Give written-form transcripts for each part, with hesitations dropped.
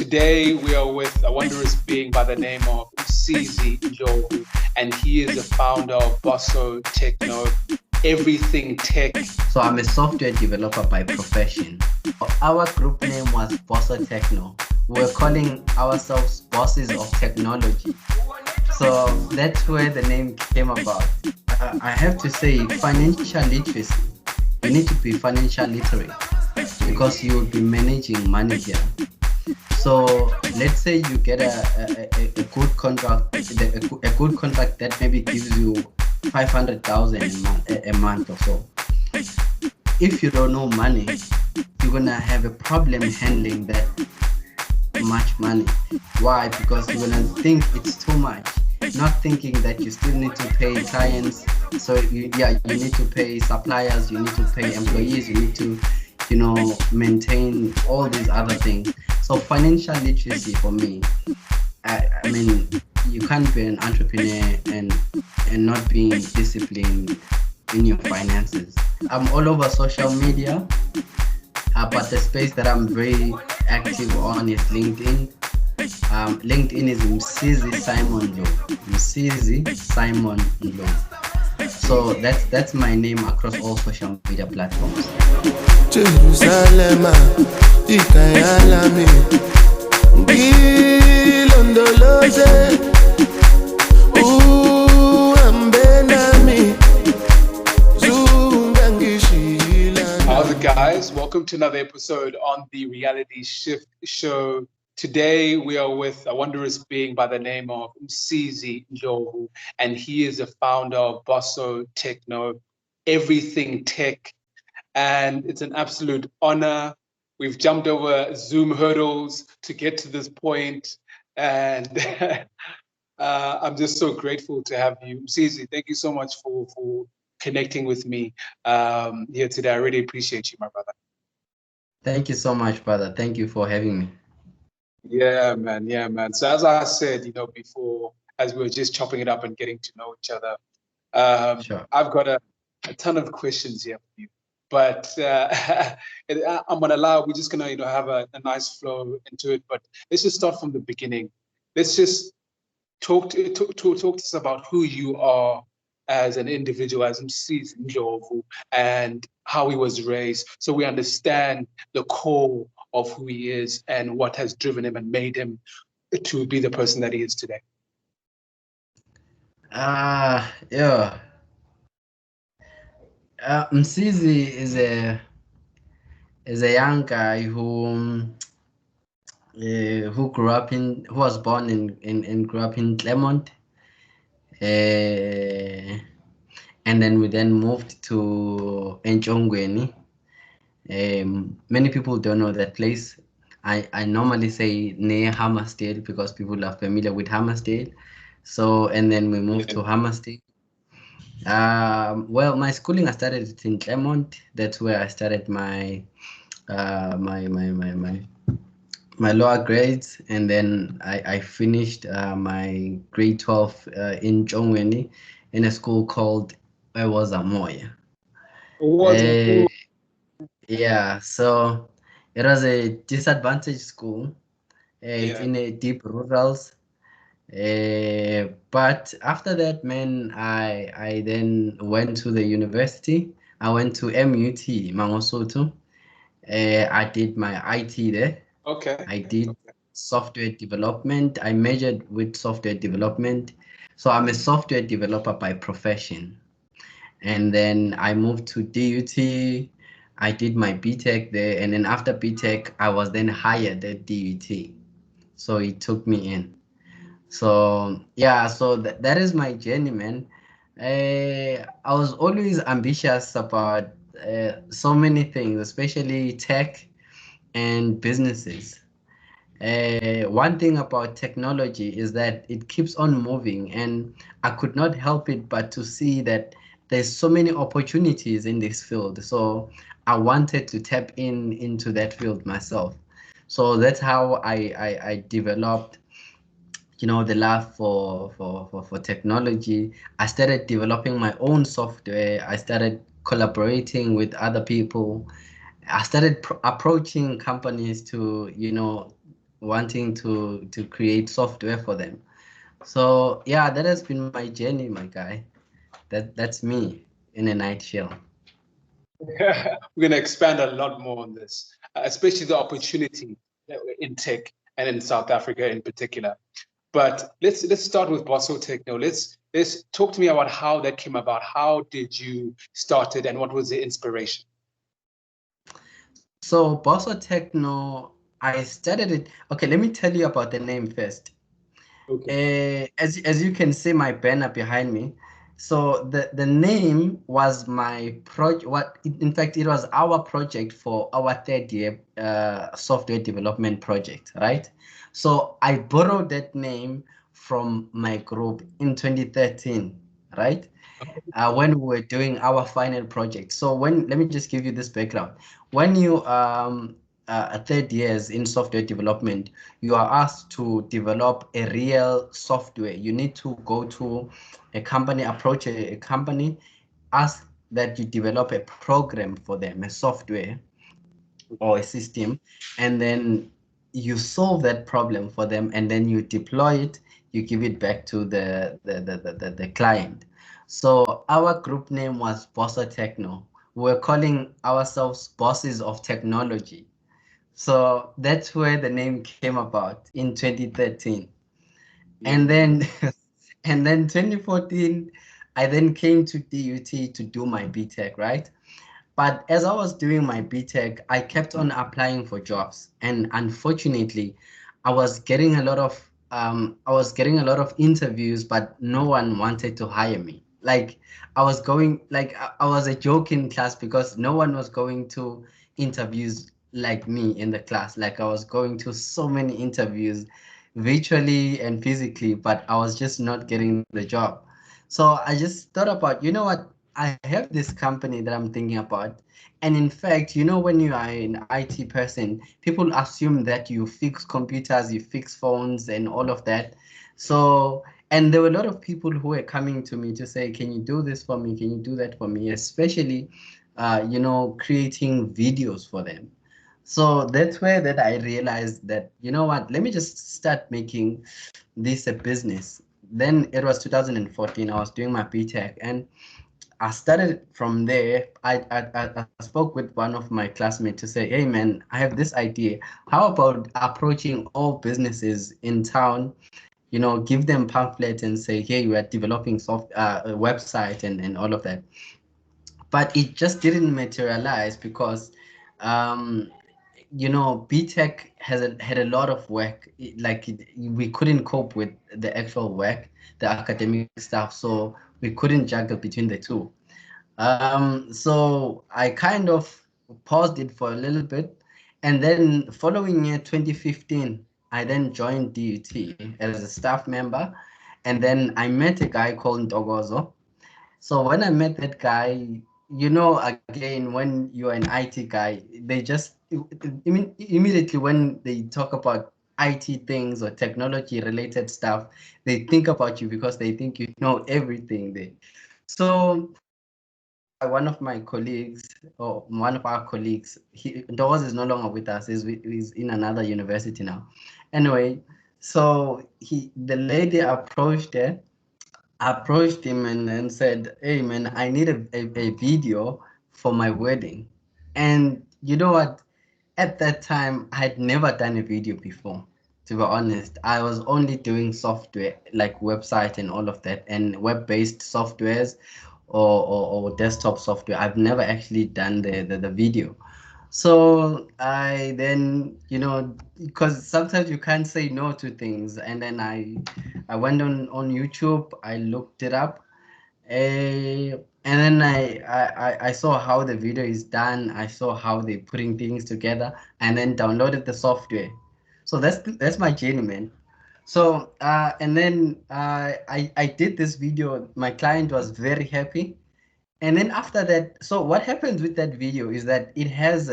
Today we are with a wondrous being by the name of Msizi Ndlovu, and he is the founder of BossaTech, everything tech. So I'm a software developer by profession. Our group name was BossaTech. We were calling ourselves bosses of technology. So that's where the name came about. I have to say, financial literacy. You need to be financial literate because you will be managing money here. So let's say you get a good contract, a good contract that maybe gives you 500,000 a month or so. If you don't know money, you're gonna have a problem handling that much money. Why? Because you're gonna think it's too much, not thinking that you still need to pay clients. So you need to pay suppliers, you need to pay employees, you need to maintain all these other things. So financial literacy for me, I mean, you can't be an entrepreneur and not being disciplined in your finances. I'm all over social media, but the space that I'm very active on is LinkedIn. LinkedIn is Msizi Ndlovu. Msizi Ndlovu. So that's my name across all social media platforms. Jerusalem, How's it, guys? Welcome to another episode on the Reality Shift Show. Today we are with a wondrous being by the name of Msizi Ndlovu, and he is the founder of BossaTech, everything tech. And it's an absolute honor. We've jumped over Zoom hurdles to get to this point, and I'm just so grateful to have you. Msizi, thank you so much for connecting with me here today. I really appreciate you, my brother. Thank you so much, brother. Thank you for having me. Yeah, man. Yeah, man. So as I said, before, as we were just chopping it up and getting to know each other, Sure. I've got a ton of questions here for you. But I'm gonna allow. We're just gonna, have a nice flow into it. But let's just start from the beginning. Let's just talk to us about who you are as an individual, as Msizi Ndlovu, and how he was raised, so we understand the core of who he is and what has driven him and made him to be the person that he is today. Yeah. Msizi is a young guy who was born and grew up in Clermont, and then we then moved to Enchongweni. Many people don't know that place. I normally say near Hammersdale because people are familiar with Hammersdale. So, and then we moved to Hammersdale. Well, my schooling, I started in Clermont. That's where I started my my lower grades, and then I finished my grade 12 in Chongweni in a school called Moya. Yeah, so it was a disadvantaged school. It's in a deep rurals. But after that, man, I then went to the university. I went to MUT, Mangosuthu. I did my IT there. Okay. I did software development. I majored with software development. So I'm a software developer by profession. And then I moved to DUT. I did my BTech there. And then after BTech, I was then hired at DUT. So he took me in. So yeah, so that is my journey, man. I was always ambitious about so many things, especially tech and businesses. One thing about technology is that it keeps on moving, and I could not help it but to see that there's so many opportunities in this field. So I wanted to tap into that field myself. So that's how I developed, the love for technology. I started developing my own software. I started collaborating with other people. I started approaching companies to, wanting to create software for them. So yeah, that has been my journey, my guy. That's me in a nutshell. We're going to expand a lot more on this, especially the opportunity in tech and in South Africa in particular. But let's start with BossaTech now. Let's talk to me about how that came about. How did you start it, and what was the inspiration? So Bosso Techno, I started it. Okay, let me tell you about the name first. Okay. As you can see my banner behind me, so the name was my project. What in fact it was our project for our third year software development project, right? So I borrowed that name from my group in 2013, right? When we were doing our final project. So let me just give you this background. When you third years in software development, you are asked to develop a real software. You need to go to a company, approach a company, ask that you develop a program for them, a software or a system, and then you solve that problem for them, and then you deploy it, you give it back to the client. So our group name was Bossa Techno. We're calling ourselves bosses of technology. So that's where the name came about in 2013. And then and then 2014, I then came to DUT to do my BTech, right? But as I was doing my BTech, I kept on applying for jobs, and unfortunately, I was getting a lot of interviews, but no one wanted to hire me. Like I was a joke in class because no one was going to interviews like me in the class. Like I was going to so many interviews virtually and physically, but I was just not getting the job. So I just thought about, you know what? I have this company that I'm thinking about. And in fact, you know, when you are an IT person, people assume that you fix computers, you fix phones, and all of that. So, and there were a lot of people who were coming to me to say, can you do this for me? Can you do that for me? Especially, creating videos for them. So that's where that I realized that, you know what, let me just start making this a business. Then it was 2014, I was doing my BTech, and I started from there. I spoke with one of my classmates to say, hey man, I have this idea. How about approaching all businesses in town, give them pamphlets and say, hey, we are developing a website and all of that. But it just didn't materialize because um, BTech had a lot of work. We couldn't cope with the actual work, the academic stuff, so we couldn't juggle between the two. So I kind of paused it for a little bit, and then following year 2015, I then joined DUT as a staff member, and then I met a guy called Ntogozo. So when I met that guy, again, when you're an IT guy, they just, immediately when they talk about IT things or technology related stuff, they think about you because they think you know everything there. So one of my colleagues, or one of our colleagues, Ndoz is no longer with us. He's in another university now. Anyway, so the lady approached him and said, hey man, I need a video for my wedding. And you know what? At that time, I had never done a video before, to be honest. I was only doing software like website and all of that, and web-based softwares or desktop software. I've never actually done the video. So I then, because sometimes you can't say no to things, and then I went on YouTube, I looked it up, and then I saw how the video is done. I saw how they're putting things together, and then downloaded the software. So that's my journey, man. So and then I did this video. My client was very happy, and then after that, so what happens with that video is that it has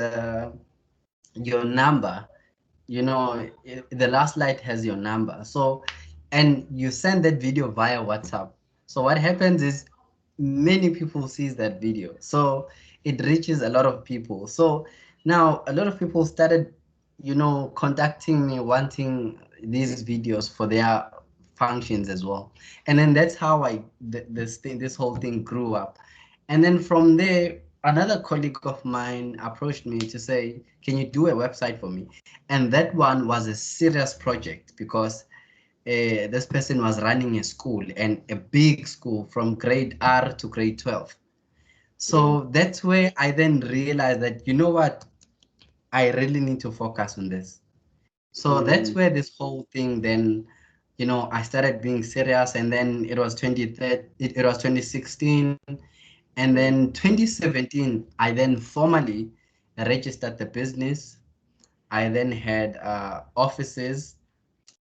your number. The last light has your number. So, and you send that video via WhatsApp. So what happens is many people sees that video. So it reaches a lot of people. So now a lot of people started contacting me, wanting these videos for their functions as well. And then that's how this whole thing grew up. And then from there, another colleague of mine approached me to say, can you do a website for me? And that one was a serious project because this person was running a school, and a big school from grade R to grade 12. So that's where I then realized that, you know what, I really need to focus on this. So that's where this whole thing then, I started being serious, and then it was 2016, and then 2017, I then formally registered the business. I then had offices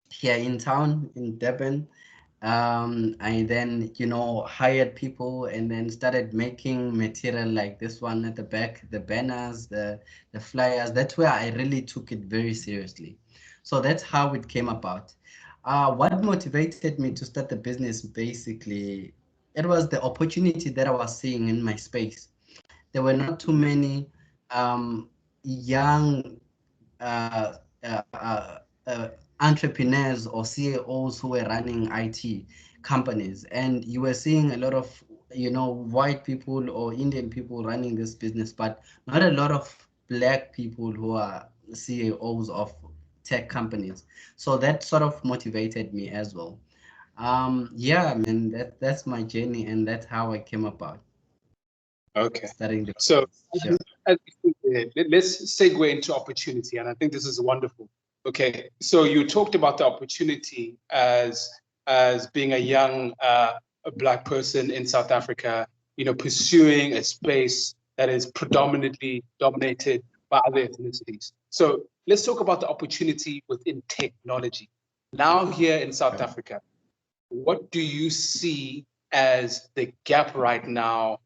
here in town in Durban. I then, hired people and then started making material like this one at the back, the banners, the flyers. That's where I really took it very seriously. So that's how it came about. What motivated me to start the business, basically, it was the opportunity that I was seeing in my space. There were not too many young uh, uh, uh, uh, entrepreneurs or CEOs who were running IT companies, and you were seeing a lot of white people or Indian people running this business, but not a lot of black people who are CEOs of tech companies. So that sort of motivated me as well. Yeah, man, that's my journey, and that's how I came about Okay. starting the So sure. let's segue into opportunity, and I think this is wonderful. Okay, so you talked about the opportunity as being a young a black person in South Africa, pursuing a space that is predominantly dominated by other ethnicities. So let's talk about the opportunity within technology. Now here in South Africa, what do you see as the gap right now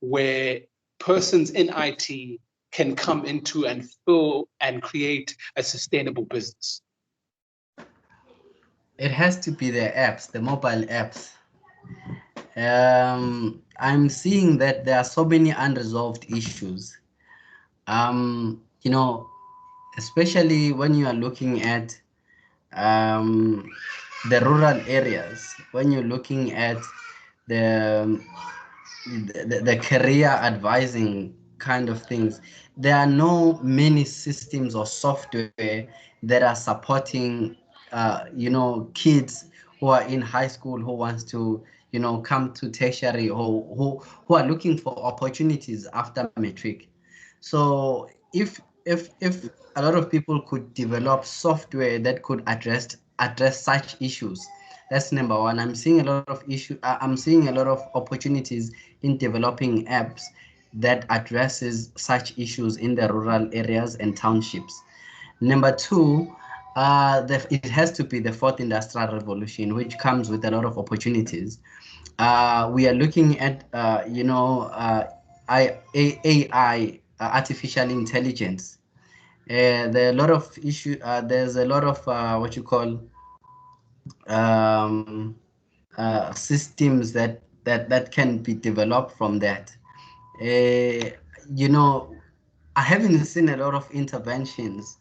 where persons in IT can come into and fill and create a sustainable business? It has to be the apps, the mobile apps. I'm seeing that there are so many unresolved issues. You know, especially when you are looking at um, the rural areas, when you're looking at the the career advising kind of things, there are no many systems or software that are supporting kids who are in high school who wants to come to tertiary, or who are looking for opportunities after matric. So if a lot of people could develop software that could address such issues, that's number one. I'm seeing a lot of opportunities in developing apps that addresses such issues in the rural areas and townships. Number two, it has to be the fourth industrial revolution, which comes with a lot of opportunities. We are looking at, AI, artificial intelligence. There are a lot of issue. There's a lot of what you call um, systems that can be developed from that. Uh, you know, I haven't seen a lot of interventions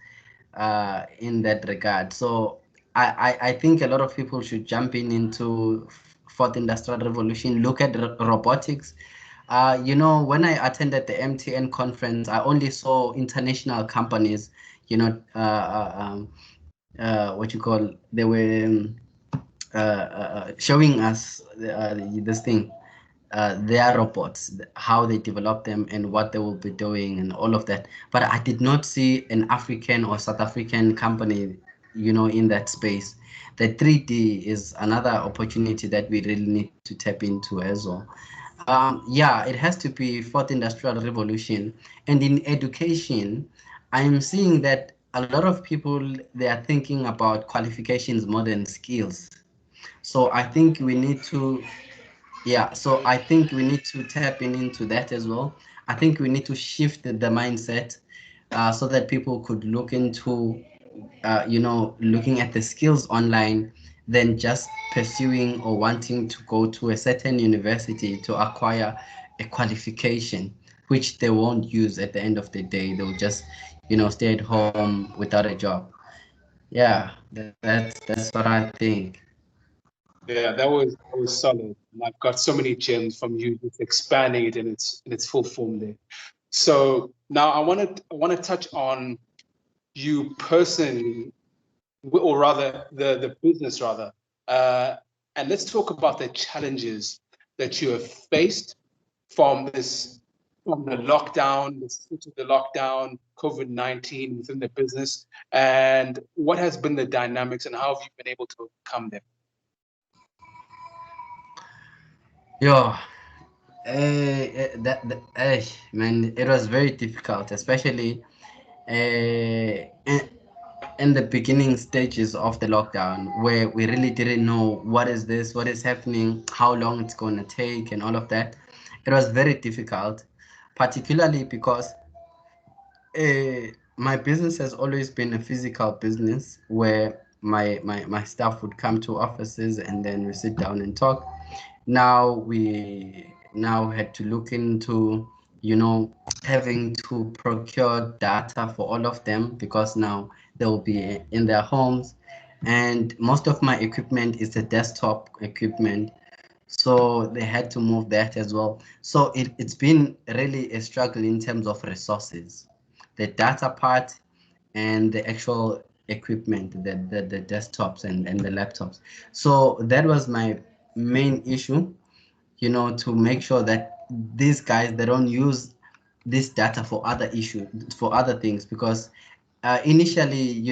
in that regard. So I think a lot of people should jump into fourth industrial revolution, look at robotics. When I attended the MTN conference, I only saw international companies, what you call, they were showing us this thing, their robots, how they develop them and what they will be doing and all of that. But I did not see an African or South African company, in that space. The 3D is another opportunity that we really need to tap into as well. Yeah, it has to be fourth industrial revolution. And in education, I'm seeing that a lot of people, they are thinking about qualifications more than skills. So I think we need to yeah, so I think we need to tap into that as well. I think we need to shift the mindset so that people could look into, looking at the skills online than just pursuing or wanting to go to a certain university to acquire a qualification, which they won't use at the end of the day. They'll just, stay at home without a job. Yeah, that's what I think. Yeah, that was solid. And I've got so many gems from you just expanding it in its full form there. So now I want to touch on you personally, or rather the business rather, uh, and let's talk about the challenges that you have faced from the lockdown, the lockdown, COVID-19 within the business, and what has been the dynamics and how have you been able to overcome them? Yo, man, it was very difficult, especially in the beginning stages of the lockdown, where we really didn't know what is happening, how long it's going to take, and all of that. It was very difficult, particularly because my business has always been a physical business where my staff would come to offices and then we sit down and talk. Now we now had to look into, having to procure data for all of them because now they'll be in their homes. And most of my equipment is the desktop equipment. So they had to move that as well. So it's been really a struggle in terms of resources, the data part and the actual equipment, the desktops and the laptops. So that was my main issue, to make sure that these guys, they don't use this data for for other things, because initially,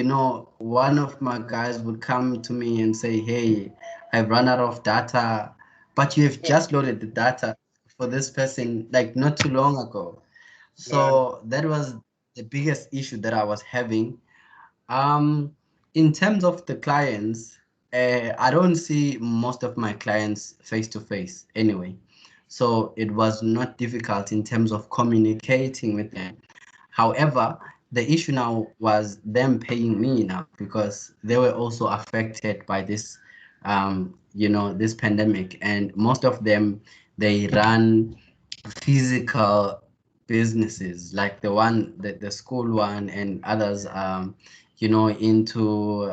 one of my guys would come to me and say, hey, I've run out of data, but you have just loaded the data for this person like not too long ago. Right. So that was the biggest issue that I was having. In terms of the clients, I don't see most of my clients face to face anyway. So it was not difficult in terms of communicating with them. However, the issue now was them paying me now because they were also affected by this pandemic, and most of them, they run physical businesses like the school one, and others into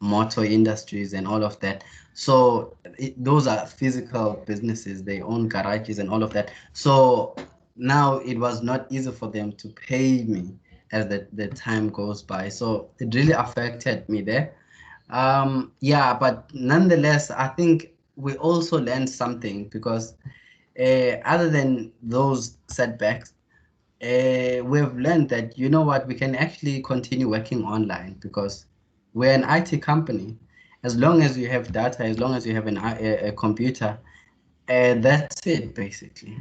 motor industries and all of that. So those are physical businesses, they own garages and all of that. So now it was not easy for them to pay me as the time goes by, so it really affected me there. Yeah, but nonetheless, I think we also learned something because other than those setbacks, we've learned that, what, we can actually continue working online because we're an IT company. As long as you have data, as long as you have a computer, that's it basically.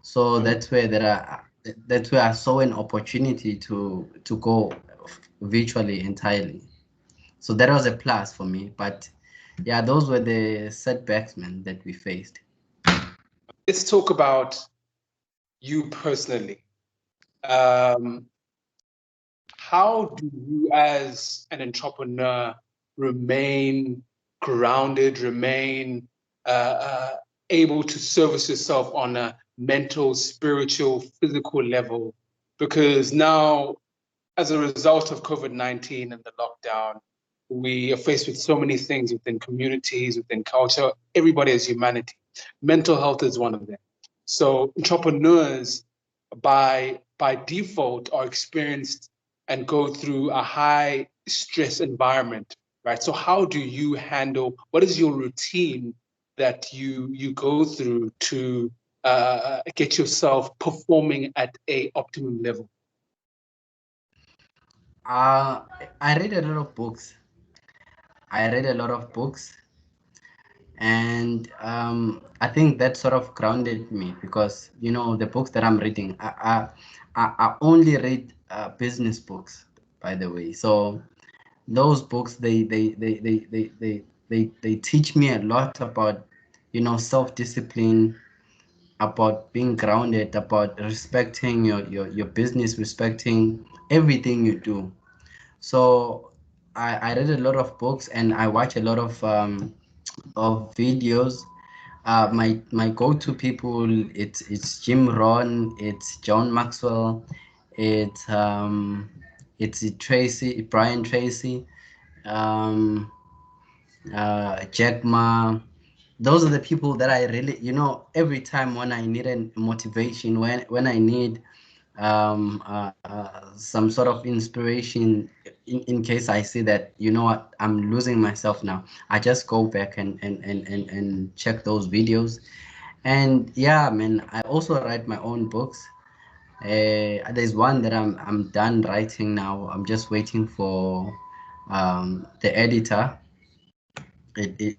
So that's where I saw an opportunity to go virtually entirely. So that was a plus for me. But yeah, those were the setbacks, man, that we faced. Let's talk about you personally. Um, how do you, as an entrepreneur, remain grounded, remain able to service yourself on a mental, spiritual, physical level? Because now, as a result of COVID-19 and the lockdown, we are faced with so many things within communities, within culture. Everybody has humanity. Mental health is one of them. So entrepreneurs, by default, are experienced and go through a high stress environment, right? So how do you handle? What is your routine that you go through to get yourself performing at a optimum level? Uh, I read a lot of books. I read a lot of books, and I think that sort of grounded me because the books that I'm reading, I only read business books, by the way. So those books, they teach me a lot about self-discipline, about being grounded, about respecting your business, respecting everything you do. So I read a lot of books and I watch a lot of videos. My go-to people, it's Jim Rohn, it's John Maxwell, It's Brian Tracy, um, Jack Ma. Those are the people that I really, every time when I need a motivation, when I need some sort of inspiration, in case I see that, what, I'm losing myself now, I just go back and check those videos. And yeah, man, I also write my own books. There's one that I'm done writing now. I'm just waiting for the editor. It's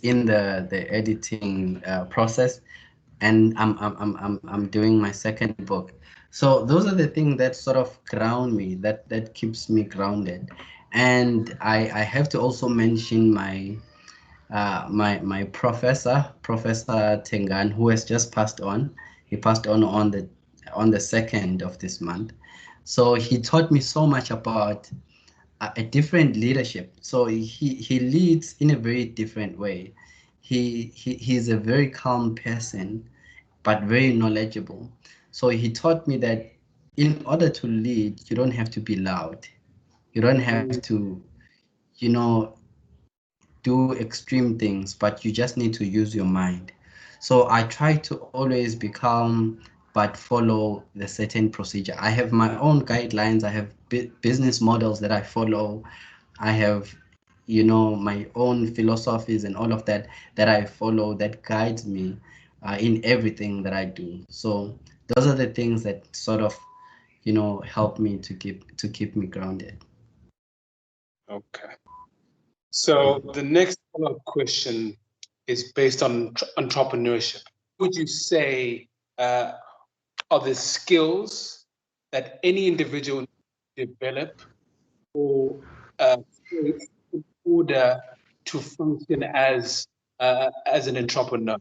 in the editing process, and I'm doing my second book. So those are the things that sort of ground me, that keeps me grounded. And I have to also mention my Professor Tengan, who has just passed on. He passed on the 2nd of this month. So he taught me so much about a different leadership. So he leads in a very different way. He's a very calm person, but very knowledgeable. So he taught me that in order to lead, you don't have to be loud. You don't have to, you know, do extreme things, but you just need to use your mind. So I try to always be calm, but follow the certain procedure. I have my own guidelines. I have business models that I follow. I have, my own philosophies and all of that I follow, that guides me in everything that I do. So those are the things that sort of, help me to keep me grounded. Okay. So the next follow-up question is based on entrepreneurship. Would you say are the skills that any individual develop or traits in order to function as an entrepreneur?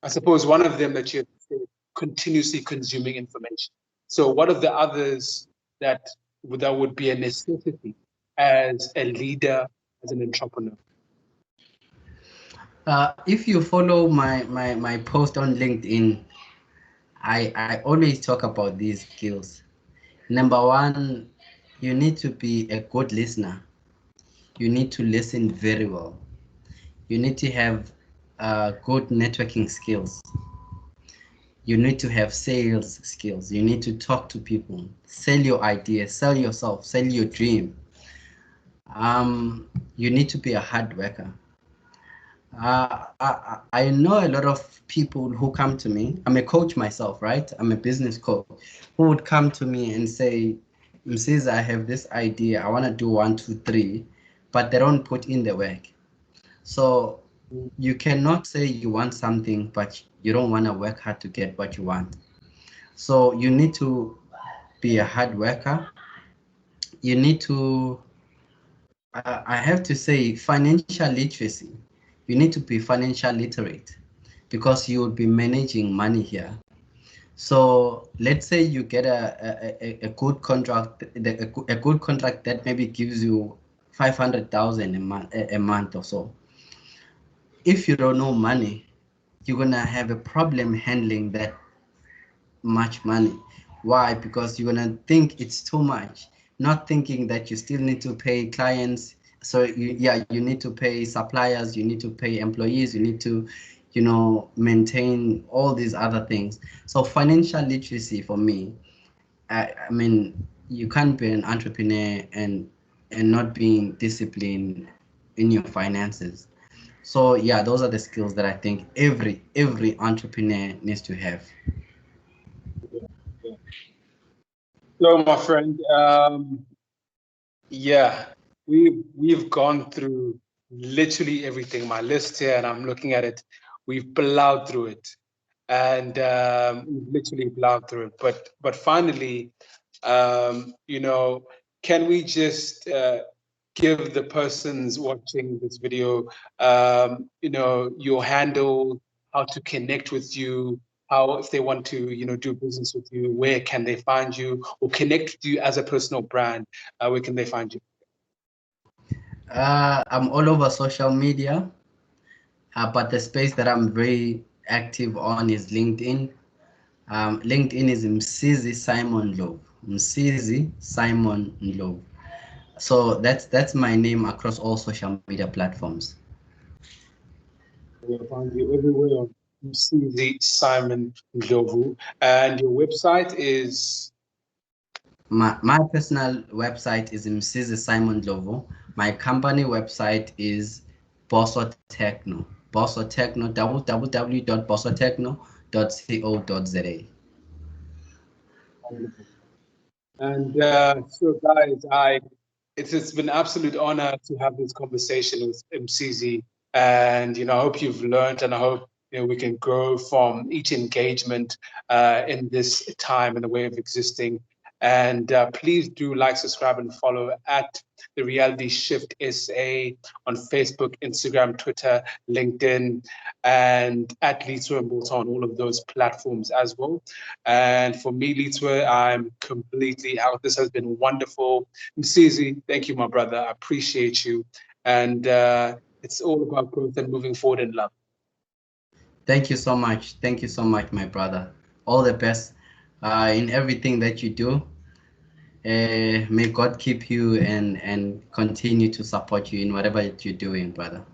I suppose one of them that you said, continuously consuming information. So what are the others that would be a necessity as a leader, as an entrepreneur? If you follow my post on LinkedIn, I always talk about these skills. Number one, you need to be a good listener. You need to listen very well. You need to have good networking skills. You need to have sales skills. You need to talk to people, sell your ideas, sell yourself, sell your dream. You need to be a hard worker. I know a lot of people who come to me. I'm a coach myself, right? I'm a business coach who would come to me and say, Msizi, I have this idea. I want to do one, two, three, but they don't put in the work. So you cannot say you want something, but you don't want to work hard to get what you want. So you need to be a hard worker. You need to, I have to say, financial literacy. You need to be financial literate because you will be managing money here. So let's say you get a good contract, a good contract that maybe gives you 500,000 a month or so. If you don't know money, you're gonna have a problem handling that much money. Why? Because you're gonna think it's too much, not thinking that you still need to pay clients. So you need to pay suppliers, you need to pay employees, you need to, maintain all these other things. So financial literacy for me, I mean, you can't be an entrepreneur and not being disciplined in your finances. So yeah, those are the skills that I think every entrepreneur needs to have. So, my friend, yeah, we've gone through literally everything. My list here, and I'm looking at it. We've plowed through it, and we've literally plowed through it. But finally, can we just give the persons watching this video, your handle, how to connect with you, how if they want to, do business with you, where can they find you, or connect with you as a personal brand? Where can they find you? I'm all over social media, but the space that I'm very active on is LinkedIn. LinkedIn is Msizi Ndlovu. Msizi Ndlovu. So that's my name across all social media platforms. We'll find you everywhere on Msizi Ndlovu. And your website is? My personal website is Msizi Ndlovu. My company website is BossaTechno. BossaTechno, www.bossatechno.co.za. Wonderful. And so, guys, it's been an absolute honor to have this conversation with Msizi. And I hope you've learned, and I hope we can grow from each engagement in this time and the way of existing. And please do like, subscribe, and follow at The Reality Shift SA on Facebook, Instagram, Twitter, LinkedIn, and at Litwa and Bolton on all of those platforms as well. And for me, Litwa, I'm completely out. This has been wonderful. Msizi, thank you, my brother. I appreciate you. And it's all about growth and moving forward in love. Thank you so much. Thank you so much, my brother. All the best in everything that you do. May God keep you and continue to support you in whatever you're doing, brother.